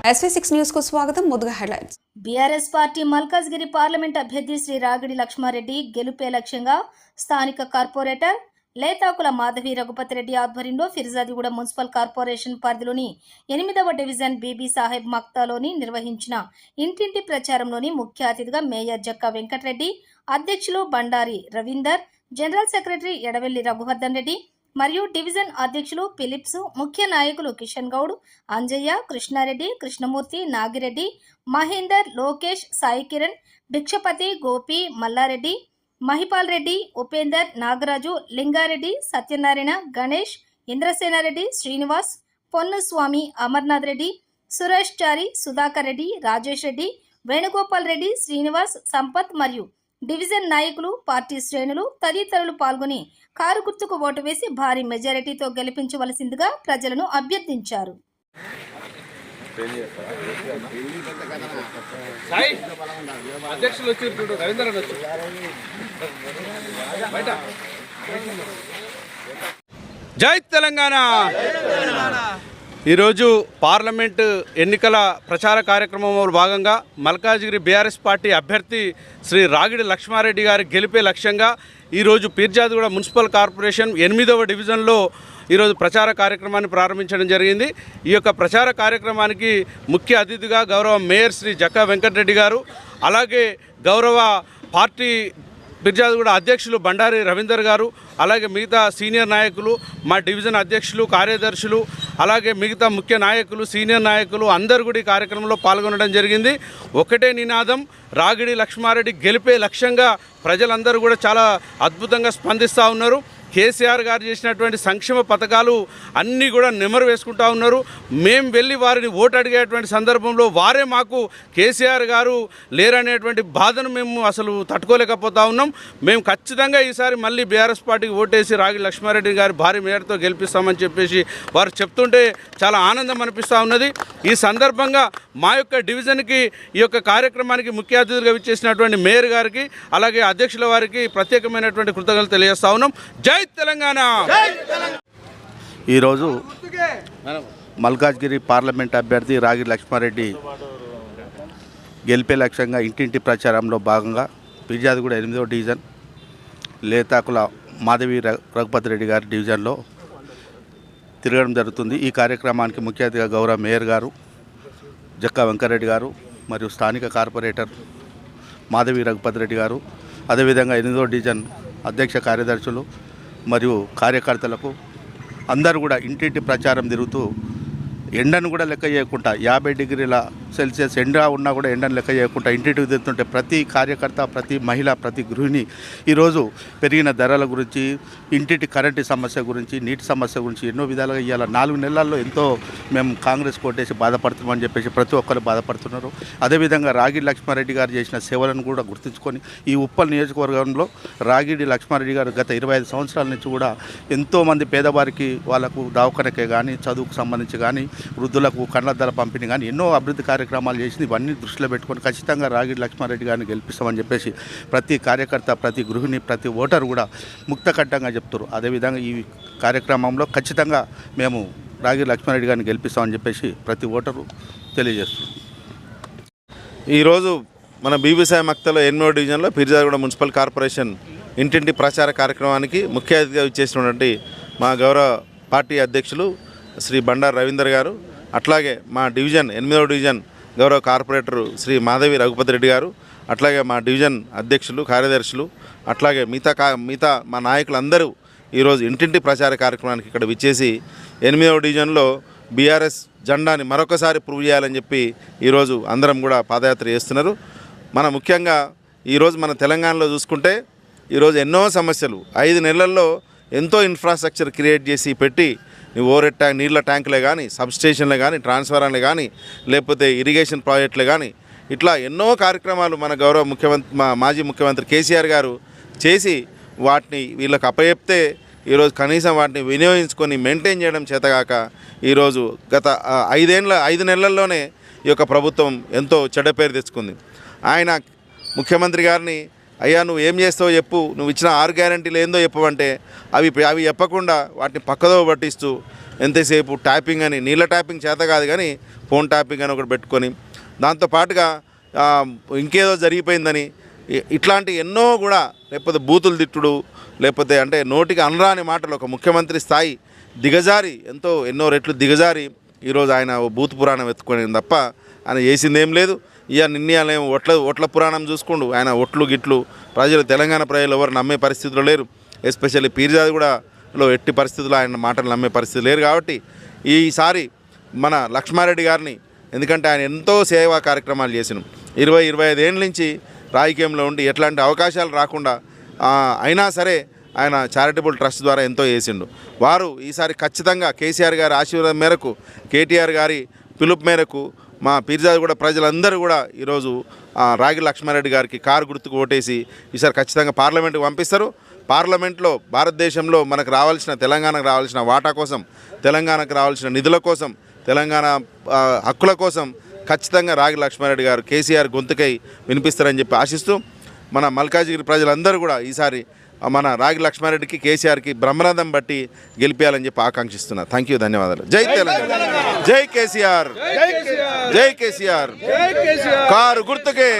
SV6 news కు స్వాగతం. ముందుగా headlines. BRS party Malkajgiri parliament అభ్యర్థి శ్రీ రాగిడి లక్ష్మారెడ్డి గెలుపే లక్ష్యంగా స్థానిక కార్పొరేటర్ లేతాకుల మాధవి రఘుపతి రెడ్డి ఆధ్వర్యంలో ఫిర్జాదిగూడ మున్సిపల్ కార్పొరేషన్ పరిధిలోని 8వ డివిజన్ బీబీ సాహెబ్ మక్తాలోని నిర్వహించిన ఇంటింటి ప్రచారంలోని ముఖ్య అతిథిగా మేయర్ జక్కా వెంకటరెడ్డి, అధ్యక్షులు బండారి రవీందర్, జనరల్ సెక్రటరీ ఎడవెల్లి రఘువర్ధన్ రెడ్డి మరియు డివిజన్ అధ్యక్షులు ఫిలిప్స్, ముఖ్య నాయకులు కిషన్ గౌడ్, అంజయ్య, కృష్ణారెడ్డి, కృష్ణమూర్తి, నాగిరెడ్డి, మహేందర్, లోకేష్, సాయి కిరణ్, భిక్షపతి, గోపి, మల్లారెడ్డి, మహిపాల్ రెడ్డి, ఉపేందర్, నాగరాజు, లింగారెడ్డి, సత్యనారాయణ, గణేష్, ఇంద్రసేనారెడ్డి, శ్రీనివాస్, పొన్నుస్వామి, అమర్నాథ్ రెడ్డి, సురేష్ చారి, సుధాకర్ రెడ్డి, రాజేష్ రెడ్డి, వేణుగోపాల్ రెడ్డి, శ్రీనివాస్, సంపత్ మరియు డివిజన్ నాయకులు, పార్టీ శ్రేణులు తదితరులు పాల్గొని కారు గుర్తుకు ఓటు వేసి భారీ మెజారిటీతో గెలిపించవలసిందిగా ప్రజలను అభ్యర్థించారు. జై తెలంగాణ. ఈరోజు పార్లమెంటు ఎన్నికల ప్రచార కార్యక్రమంలో భాగంగా మల్కాజ్గిరి బీఆర్ఎస్ పార్టీ అభ్యర్థి శ్రీ రాగిడి లక్ష్మారెడ్డి గారి గెలిపే లక్ష్యంగా ఈరోజు ఫిర్జాదిగూడ మున్సిపల్ కార్పొరేషన్ 8వ డివిజన్లో ఈరోజు ప్రచార కార్యక్రమాన్ని ప్రారంభించడం జరిగింది. ఈ యొక్క ప్రచార కార్యక్రమానికి ముఖ్య అతిథిగా గౌరవ మేయర్ శ్రీ జక్కా వెంకటరెడ్డి గారు, అలాగే గౌరవ పార్టీ ఫిర్జాదిగూడ అధ్యక్షులు బండారి రవీందర్ గారు, అలాగే మిగతా సీనియర్ నాయకులు, మా డివిజన్ అధ్యక్షులు, కార్యదర్శులు, అలాగే మిగతా ముఖ్య నాయకులు, సీనియర్ నాయకులు అందరూ కూడా ఈ కార్యక్రమంలో పాల్గొనడం జరిగింది. ఒకటే నినాదం, రాగిడి లక్ష్మారెడ్డి గెలిపే లక్ష్యంగా ప్రజలందరూ కూడా చాలా అద్భుతంగా స్పందిస్తూ ఉన్నారు. కేసీఆర్ గారు చేసినటువంటి సంక్షేమ పథకాలు అన్నీ కూడా నెమరు వేసుకుంటూ ఉన్నారు. మేము వెళ్ళి వారిని ఓటు అడిగేటువంటి సందర్భంలో వారే మాకు కేసీఆర్ గారు లేరనేటువంటి బాధను మేము అసలు తట్టుకోలేకపోతా ఉన్నాం. మేము ఖచ్చితంగా ఈసారి మళ్ళీ బీఆర్ఎస్ పార్టీకి ఓటేసి రాగిడి లక్ష్మారెడ్డి గారి భారీ మేరతో గెలిపిస్తామని చెప్పేసి వారు చెప్తుంటే చాలా ఆనందం అనిపిస్తూ ఉన్నది. ఈ సందర్భంగా మా యొక్క డివిజన్కి ఈ యొక్క కార్యక్రమానికి ముఖ్య అతిథులుగా విచ్చేసినటువంటి మేయర్ గారికి, అలాగే అధ్యక్షుల వారికి ప్రత్యేకమైనటువంటి కృతజ్ఞతలు తెలియజేస్తా ఉన్నాం. జై తెలంగాణ. ఈరోజు మల్కాజ్గిరి పార్లమెంట్ అభ్యర్థి రాగిడి లక్ష్మారెడ్డి గెలిపే లక్ష్యంగా ఇంటింటి ప్రచారంలో భాగంగా ఫిర్జాదిగూడ 8వ డివిజన్ లేతాకుల మాధవి రఘుపతి రెడ్డి గారి డివిజన్లో తిరగడం జరుగుతుంది. ఈ కార్యక్రమానికి ముఖ్య అతిథిగా గౌరవ మేయర్ గారు జక్కా వెంకటరెడ్డి గారు మరియు స్థానిక కార్పొరేటర్ మాధవి రఘుపతి రెడ్డి గారు, అదేవిధంగా 8వ డివిజన్ అధ్యక్ష కార్యదర్శులు మరియు కార్యకర్తలకు అందరూ కూడా ఇంటింటి ప్రచారం తిరుగుతూ ఎండను కూడా లెక్క చేయకుండా 50 డిగ్రీల సెల్సియస్ ఎండ ఉన్నా కూడా ఎండను లెక్క చేయకుండా ఇంటింటికి తిరుగుతుంటే ప్రతి కార్యకర్త, ప్రతి మహిళ, ప్రతి గృహిణి ఈరోజు పెరిగిన ధరల గురించి, ఇంటింటి కరెంటు సమస్య గురించి, నీటి సమస్య గురించి ఎన్నో విధాలుగా ఇవాళ 4 నెలల్లో ఎంతో మేము కాంగ్రెస్ కోటేసి బాధపడుతున్నామని చెప్పేసి ప్రతి ఒక్కరు బాధపడుతున్నారు. అదేవిధంగా రాగిడి లక్ష్మారెడ్డి గారు చేసిన సేవలను కూడా గుర్తుంచుకొని ఈ ఉప్పల్ నియోజకవర్గంలో రాగిడి లక్ష్మారెడ్డి గారు గత 25 సంవత్సరాల నుంచి కూడా ఎంతోమంది పేదవారికి వాళ్ళకు దవాఖానకే కానీ, చదువుకు సంబంధించి కానీ, వృద్ధులకు కళ్ళద్దాల పంపిణీ కానీ ఎన్నో అభివృద్ధి కార్యక్రమాలు చేసింది. ఇవన్నీ దృష్టిలో పెట్టుకొని ఖచ్చితంగా రాగిడి లక్ష్మారెడ్డి గారిని గెలిపిస్తామని చెప్పేసి ప్రతి కార్యకర్త, ప్రతి గృహిణి, ప్రతి ఓటరు కూడా ముక్తకట్టంగా చెప్తారు. అదేవిధంగా ఈ కార్యక్రమంలో ఖచ్చితంగా మేము రాగిడి లక్ష్మారెడ్డి గారిని గెలిపిస్తామని చెప్పేసి ప్రతి ఓటరు తెలియజేస్తున్నారు. ఈరోజు మన బీబీ సాహెబ్ మక్తాలో 8వ డివిజన్లో ఫిర్జాదిగూడ మున్సిపల్ కార్పొరేషన్ ఇంటింటి ప్రచార కార్యక్రమానికి ముఖ్య అతిథిగా ఇచ్చేసినటువంటి మా గౌరవ పార్టీ అధ్యక్షులు శ్రీ బండారి రవీందర్ గారు, అట్లాగే మా డివిజన్ 8వ డివిజన్ గౌరవ కార్పొరేటర్ శ్రీ మాధవి రఘుపతి రెడ్డి గారు, అట్లాగే మా డివిజన్ అధ్యక్షులు, కార్యదర్శులు, అట్లాగే మిగతా మా నాయకులందరూ ఈరోజు ఇంటింటి ప్రచార కార్యక్రమానికి ఇక్కడ విచ్చేసి 8వ డివిజన్లో బీఆర్ఎస్ జెండాని మరొకసారి ప్రూవ్ చేయాలని చెప్పి ఈరోజు అందరం కూడా పాదయాత్ర చేస్తున్నారు. ముఖ్యంగా ఈరోజు మన తెలంగాణలో చూసుకుంటే ఈరోజు ఎన్నో సమస్యలు 5 నెలల్లో ఎంతో ఇన్ఫ్రాస్ట్రక్చర్ క్రియేట్ చేసి పెట్టి, ఓవర్ ట్యాంక్ నీళ్ళ ట్యాంకులే కానీ, సబ్స్టేషన్లే కానీ, ట్రాన్స్ఫార్మర్లే కానీ, లేకపోతే ఇరిగేషన్ ప్రాజెక్టులే కానీ, ఇట్లా ఎన్నో కార్యక్రమాలు మన గౌరవ మాజీ ముఖ్యమంత్రి కేసీఆర్ గారు చేసి వాటిని వీళ్ళకి అప్పచెప్తే ఈరోజు కనీసం వాటిని వినియోగించుకొని మెయింటైన్ చేయడం చేతగాక ఈరోజు గత 5 నెలల్లోనే ఈ యొక్క ప్రభుత్వం ఎంతో చెడ్డ పేరు తెచ్చుకుంది. ఆయన ముఖ్యమంత్రి గారిని అయ్యా నువ్వు ఏం చేస్తావో చెప్పు, నువ్వు ఇచ్చిన 6 గ్యారంటీలు ఏందో చెప్పమంటే అవి చెప్పకుండా వాటిని పక్కదో పట్టిస్తూ ఎంతసేపు ట్యాపింగ్ అని, నీళ్ళ ట్యాపింగ్ చేత కాదు కానీ ఫోన్ ట్యాపింగ్ అని ఒకటి పెట్టుకొని దాంతోపాటుగా ఇంకేదో జరిగిపోయిందని ఇట్లాంటి ఎన్నో కూడా, లేకపోతే బూతులు తిట్టుడు, లేకపోతే అంటే నోటికి అనరాని మాటలు, ఒక ముఖ్యమంత్రి స్థాయి దిగజారి ఎన్నో రెట్లు దిగజారి ఈరోజు ఆయన బూత్ పురాణం ఎత్తుకొని తప్ప ఆయన చేసింది ఏం లేదు. నిన్నయాలేమో ఒట్ల పురాణం చూసుకుండు ఆయన. ఒట్లు గిట్లు తెలంగాణ ప్రజలు ఎవరు నమ్మే పరిస్థితుల్లో లేరు. ఎస్పెషల్లీ పీర్జాదిగూడలో ఎట్టి పరిస్థితుల్లో ఆయన మాటలు నమ్మే పరిస్థితి లేరు. కాబట్టి ఈసారి మన లక్ష్మారెడ్డి గారిని, ఎందుకంటే ఆయన ఎంతో సేవా కార్యక్రమాలు చేసినాం, 20-25 ఏళ్ళ నుంచి రాజకీయంలో ఉండి ఎట్లాంటి అవకాశాలు రాకుండా అయినా సరే ఆయన చారిటబుల్ ట్రస్ట్ ద్వారా ఎంతో చేసిండు. వారు ఈసారి ఖచ్చితంగా కేసీఆర్ గారి ఆశీర్వాదం మేరకు, కేటీఆర్ గారి పిలుపు మేరకు మా పీర్జాదిగూడ ప్రజలందరూ కూడా ఈరోజు రాగిడి లక్ష్మారెడ్డి గారికి కారు గుర్తుకు ఓటేసి ఈసారి ఖచ్చితంగా పార్లమెంటుకు పంపిస్తారు. పార్లమెంట్లో భారతదేశంలో మనకు రావాల్సిన, తెలంగాణకు రావాల్సిన వాటా కోసం, తెలంగాణకు రావాల్సిన నిధుల కోసం, తెలంగాణ హక్కుల కోసం ఖచ్చితంగా రాగిడి లక్ష్మారెడ్డి గారు కేసీఆర్ గొంతుకై వినిపిస్తారని చెప్పి ఆశిస్తూ మన మల్కాజ్గిరి ప్రజలందరూ కూడా ఈసారి మన రాగిడి లక్ష్మారెడ్డికి, కేసీఆర్కి బ్రహ్మరథం బట్టి గెలిపేయాలని చెప్పి ఆకాంక్షిస్తున్నా. థ్యాంక్ యూ, ధన్యవాదాలు. జై తెలంగాణ, జై కేసీఆర్, జై కేసీఆర్. కారు గుర్తుకే.